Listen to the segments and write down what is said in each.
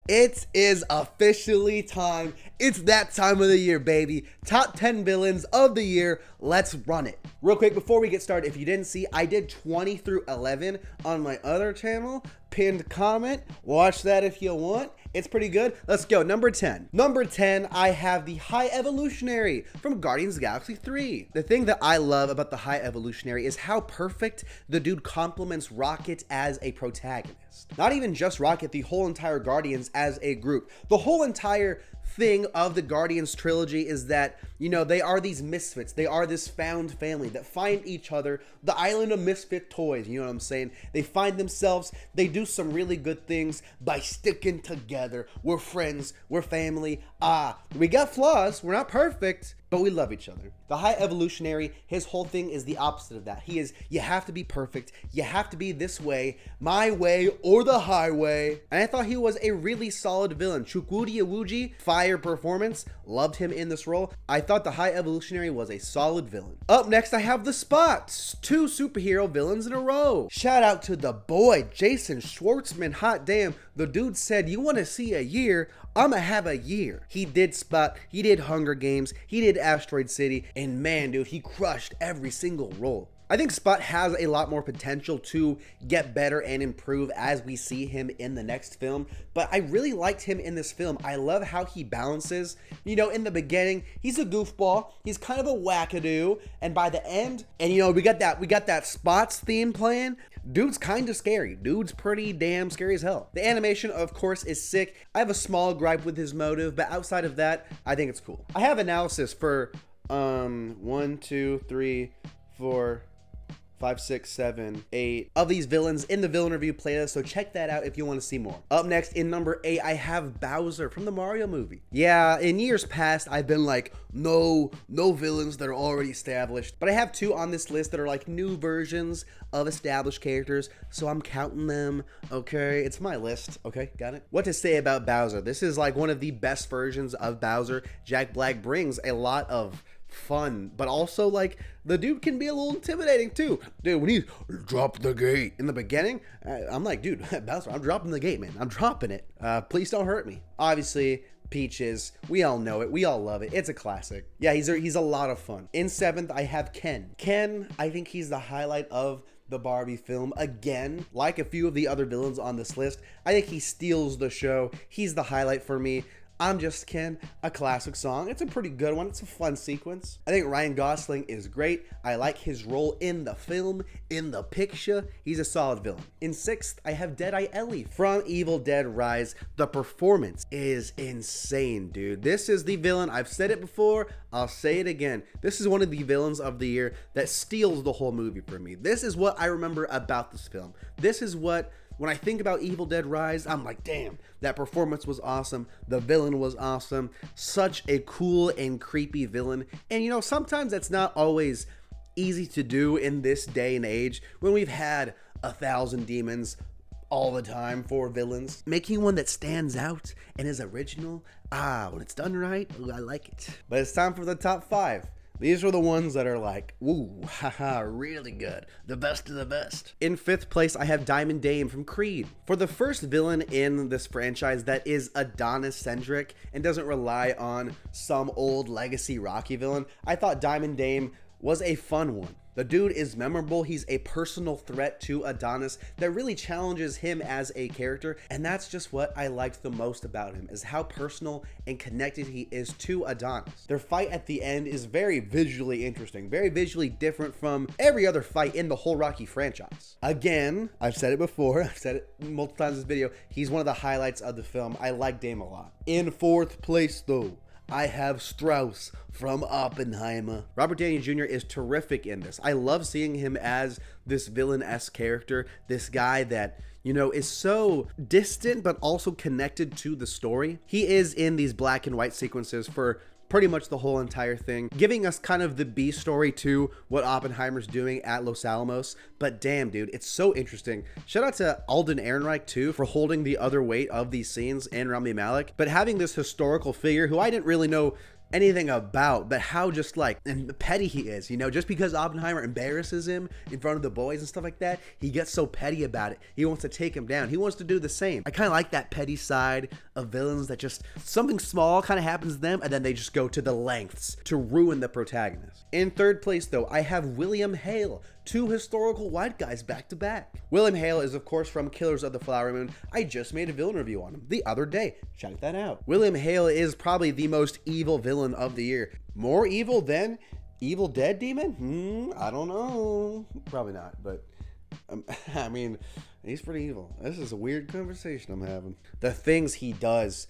It is officially time. It's that time of the year, baby. Top 10 villains of the year. Let's run it. Real quick, before we get started, if you didn't see, I did 20 through 11 on my other channel. Pinned comment. Watch that if you want. It's pretty good. Let's go. Number 10. Number 10, I have the High Evolutionary from Guardians of the Galaxy 3. The thing that I love about the High Evolutionary is how perfect the dude complements Rocket as a protagonist. Not even just Rocket, the whole entire Guardians as a group. The whole entire thing of the Guardians trilogy is that, you know, they are these misfits. They are this found family that find each other, the island of misfit toys, you know what I'm saying? They find themselves, they do some really good things by sticking together. We're friends, we're family. We got flaws, we're not perfect, but we love each other. The High Evolutionary, his whole thing is the opposite of that. He is, you have to be perfect, you have to be this way, my way or the highway. And I thought he was a really solid villain. Chukwudi Iwuji, fire performance, loved him in this role. I thought the High Evolutionary was a solid villain. Up next, I have the Spots, 2 superhero villains in a row. Shout out to the boy, Jason Schwartzman. Hot damn, the dude said, you want to see a year? I'ma have a year. He did Spot, he did Hunger Games, he did Asteroid City, and man, dude, he crushed every single role. I think Spot has a lot more potential to get better and improve as we see him in the next film, but I really liked him in this film. I love how he balances. You know, in the beginning, he's a goofball, he's kind of a wackadoo, and by the end, and you know, we got that Spots theme playing. Dude's kind of scary. Dude's pretty damn scary as hell. The animation, of course, is sick. I have a small gripe with his motive, but outside of that, I think it's cool. I have analysis for 1, 2, 3, 4, 5, 6, 7, 8 of these villains in the villain review playlist, so check that out if you want to see more. Up next, in number 8, I have Bowser from the Mario movie. Yeah, in years past, I've been like, no villains that are already established, but I have 2 on this list that are like new versions of established characters, so I'm counting them, okay? It's my list, okay? Got it? What to say about Bowser? This is like one of the best versions of Bowser. Jack Black brings a lot of fun, but also like the dude can be a little intimidating too. Dude, when he dropped the gate in the beginning, I'm like, dude, Bowser, I'm dropping the gate, man. I'm dropping it. Please don't hurt me. Obviously, Peaches, we all know it, we all love it, it's a classic. Yeah, he's a lot of fun. In 7th, I have Ken. Ken, I think he's the highlight of the Barbie film. Again, like a few of the other villains on this list, I think he steals the show. He's the highlight for me. I'm Just Ken, a classic song. It's a pretty good one. It's a fun sequence. I think Ryan Gosling is great. I like his role in the film, in the picture. He's a solid villain. In 6th, I have Deadey Ellie from Evil Dead Rise. The performance is insane, dude. This is the villain. I've said it before. I'll say it again. This is one of the villains of the year that steals the whole movie for me. This is what I remember about this film. This is what, when I think about Evil Dead Rise, I'm like, damn, that performance was awesome. The villain was awesome. Such a cool and creepy villain. And you know, sometimes that's not always easy to do in this day and age when we've had 1,000 demons all the time for villains. Making one that stands out and is original, when it's done right, ooh, I like it. But it's time for the top 5. These are the ones that are like, ooh, haha, really good. The best of the best. In 5th place, I have Diamond Dame from Creed. For the first villain in this franchise that is Adonis-centric and doesn't rely on some old legacy Rocky villain, I thought Diamond Dame was a fun one. The dude is memorable. He's a personal threat to Adonis that really challenges him as a character, and that's just what I liked the most about him, is how personal and connected he is to Adonis. Their fight at the end is very visually interesting, very visually different from every other fight in the whole Rocky franchise. Again, I've said it before, I've said it multiple times in this video, he's one of the highlights of the film. I like Dame a lot. In 4th place though, I have Strauss from Oppenheimer. Robert Downey Jr. is terrific in this. I love seeing him as this villain-esque character, this guy that, you know, is so distant but also connected to the story. He is in these black and white sequences for pretty much the whole entire thing, giving us kind of the B story to what Oppenheimer's doing at Los Alamos. But damn, dude, it's so interesting. Shout out to Alden Ehrenreich too for holding the other weight of these scenes, and Rami Malek. But having this historical figure who I didn't really know anything about, but how just like and petty he is, you know, just because Oppenheimer embarrasses him in front of the boys and stuff like that, he gets so petty about it. He wants to take him down. He wants to do the same. I kind of like that petty side of villains that just something small kind of happens to them and then they just go to the lengths to ruin the protagonist. In third place though, I have William Hale, two historical white guys back to back. William Hale is of course from Killers of the Flower Moon. I just made a villain review on him the other day. Check that out. William Hale is probably the most evil villain of the year. More evil than Evil Dead Demon? I don't know. Probably not, but I mean, he's pretty evil. This is a weird conversation I'm having. The things he does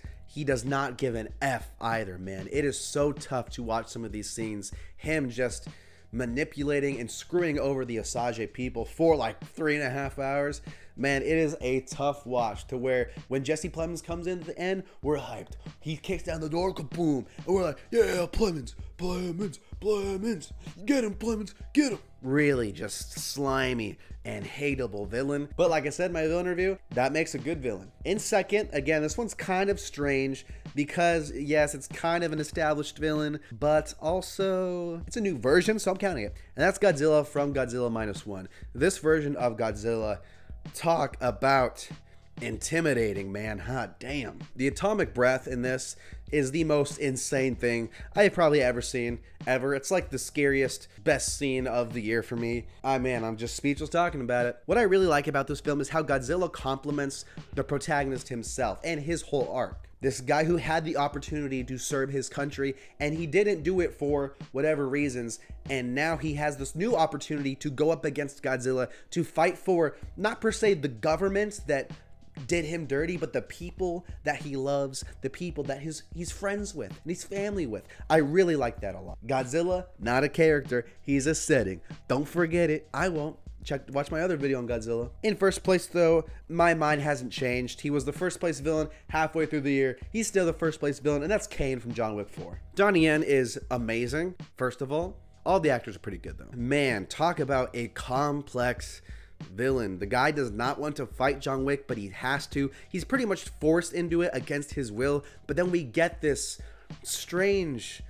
not give an F either, man. It is so tough to watch some of these scenes. Him just manipulating and screwing over the Osage people for like 3.5 hours. Man, it is a tough watch to where when Jesse Plemons comes in at the end, we're hyped. He kicks down the door, kaboom, and we're like, yeah, Plemons, Plemons, Plemons, get him, Plemons, get him. Really just slimy and hateable villain. But like I said in my villain review, that makes a good villain. In second, again, this one's kind of strange because yes, it's kind of an established villain, but also it's a new version, so I'm counting it. And that's Godzilla from Godzilla -1. This version of Godzilla, talk about intimidating, man. Hot damn. The atomic breath in this is the most insane thing I've probably ever seen, ever. It's like the scariest, best scene of the year for me. Man, I'm just speechless talking about it. What I really like about this film is how Godzilla compliments the protagonist himself and his whole arc. This guy who had the opportunity to serve his country and he didn't do it for whatever reasons, and now he has this new opportunity to go up against Godzilla to fight for not per se the government that did him dirty, but the people that he loves, the people that he's friends with and he's family with. I really like that a lot. Godzilla, not a character, he's a setting. Don't forget it. I won't. Watch my other video on Godzilla. In first place though, my mind hasn't changed. He was the first place villain halfway through the year. He's still the first place villain, and that's Kane from John Wick 4. Donnie Yen is amazing, first of all. All the actors are pretty good though. Man, talk about a complex villain. The guy does not want to fight John Wick, but he has to. He's pretty much forced into it against his will, but then we get this strange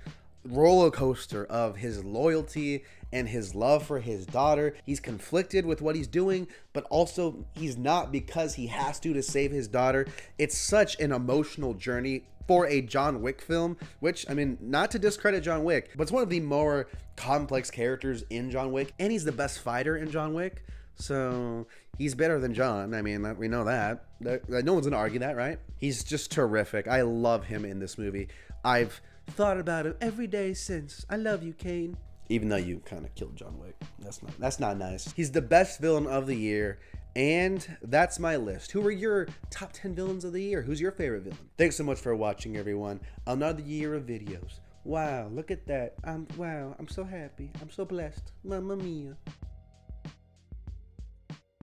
roller coaster of his loyalty and his love for his daughter. He's conflicted with what he's doing, but also he's not, because he has to save his daughter. It's such an emotional journey for a John Wick film, which, I mean, not to discredit John Wick, but it's one of the more complex characters in John Wick, and he's the best fighter in John Wick. So he's better than John. I mean, we know that. No one's gonna argue that, right? He's just terrific. I love him in this movie. I've thought about him every day since. I love you, Kane. Even though you kind of killed John Wick. That's not nice. He's the best villain of the year, and that's my list. Who are your top 10 villains of the year? Who's your favorite villain? Thanks so much for watching, everyone. Another year of videos. Wow, look at that. Wow, I'm so happy. I'm so blessed. Mamma mia.